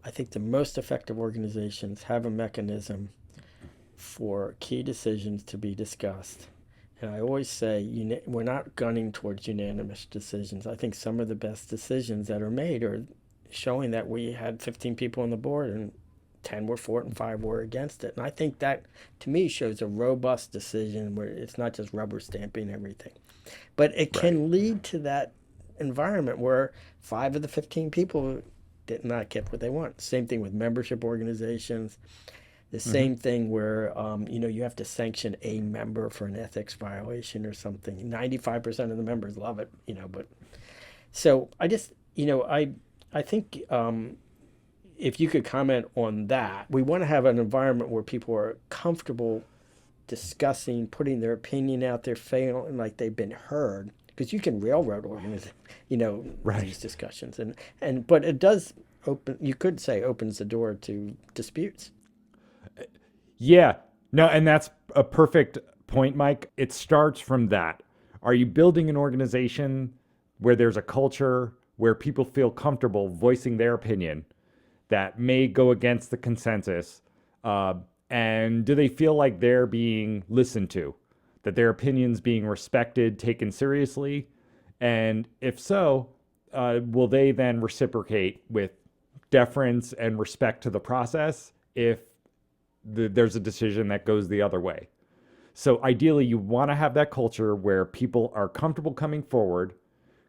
I think the most effective organizations have a mechanism for key decisions to be discussed. And I always say we're not gunning towards unanimous decisions. I think some of the best decisions that are made are showing that we had 15 people on the board and 10 were for it and 5 were against it. And I think that, to me, shows a robust decision where it's not just rubber stamping everything. But it can lead to that environment where 5 of the 15 people did not get what they want. Same thing with membership organizations. The same thing where, you have to sanction a member for an ethics violation or something. 95% of the members love it, but so I just, I think if you could comment on that, we want to have an environment where people are comfortable discussing, putting their opinion out there, feeling like they've been heard, because you can railroad organize, these discussions, but it does you could say opens the door to disputes. Yeah, no, and that's a perfect point, Mike. It starts from that. Are you building an organization where there's a culture where people feel comfortable voicing their opinion that may go against the consensus? And do they feel like they're being listened to, that their opinions being respected, taken seriously? And if so, will they then reciprocate with deference and respect to the process if there's a decision that goes the other way? So ideally, you want to have that culture where people are comfortable coming forward,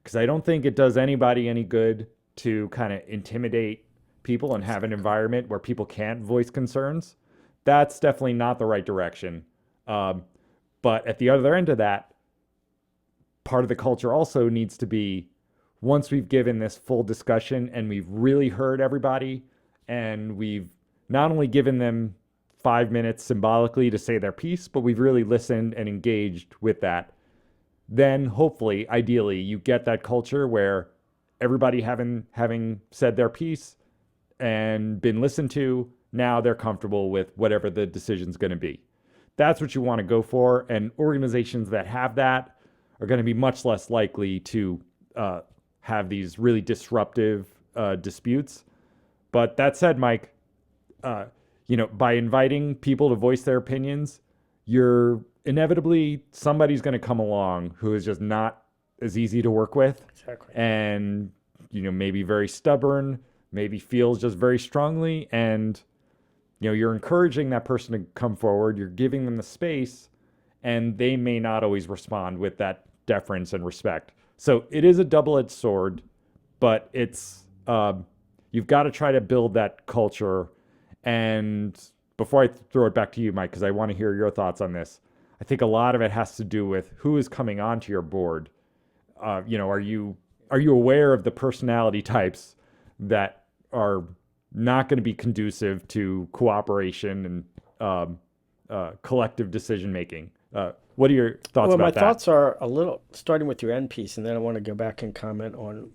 because I don't think it does anybody any good to kind of intimidate people and have an environment where people can't voice concerns. That's definitely not the right direction. But at the other end of that, part of the culture also needs to be, once we've given this full discussion and we've really heard everybody and we've not only given them 5 minutes symbolically to say their piece, but we've really listened and engaged with that, then hopefully, ideally, you get that culture where everybody having said their piece and been listened to, now they're comfortable with whatever the decision's going to be. That's what you want to go for, and organizations that have that are going to be much less likely to have these really disruptive disputes. But that said, Mike, by inviting people to voice their opinions, you're inevitably, somebody's going to come along who is just not as easy to work with. Exactly. And, maybe very stubborn, maybe feels just very strongly. And, you're encouraging that person to come forward. You're giving them the space, and they may not always respond with that deference and respect. So it is a double-edged sword, but it's, you've got to try to build that culture. And before I throw it back to you, Mike, because I want to hear your thoughts on this, I think a lot of it has to do with who is coming onto your board. Are you aware of the personality types that are not going to be conducive to cooperation and collective decision making? What are your thoughts about that? My thoughts are a little, starting with your end piece, and then I want to go back and comment on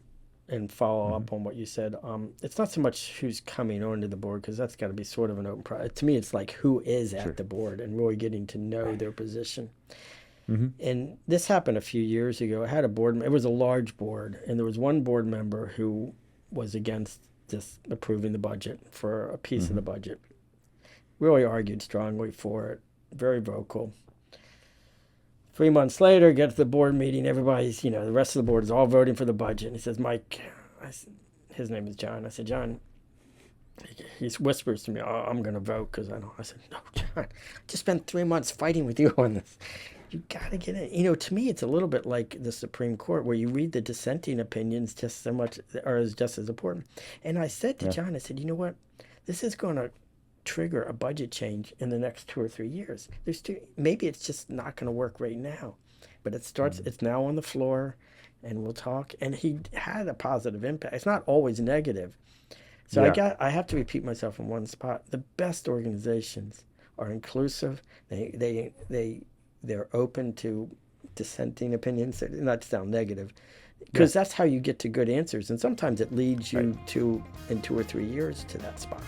and follow up on what you said. It's not so much who's coming onto the board, because that's got to be sort of an open process. To me, it's like who is at the board and really getting to know their position. And this happened a few years ago. I had a board, it was a large board, and there was one board member who was against just approving the budget for a piece of the budget. Really argued strongly for it, very vocal. 3 months later, get to the board meeting, everybody's, the rest of the board is all voting for the budget. And he says, Mike, his name is John. I said, John, he whispers to me, oh, I'm going to vote because I know. I said, no, John, I just spent 3 months fighting with you on this. You got to get in. To me, it's a little bit like the Supreme Court, where you read the dissenting opinions just so much, or is just as important. And I said to John, I said, you know what? This is going to trigger a budget change in the next 2 or 3 years. Maybe it's just not going to work right now, but it starts. It's now on the floor, and we'll talk. And he had a positive impact. It's not always negative. So I have to repeat myself in one spot. The best organizations are inclusive. They're open to dissenting opinions, not to sound negative, because that's how you get to good answers. And sometimes it leads you to, in 2 or 3 years, to that spot.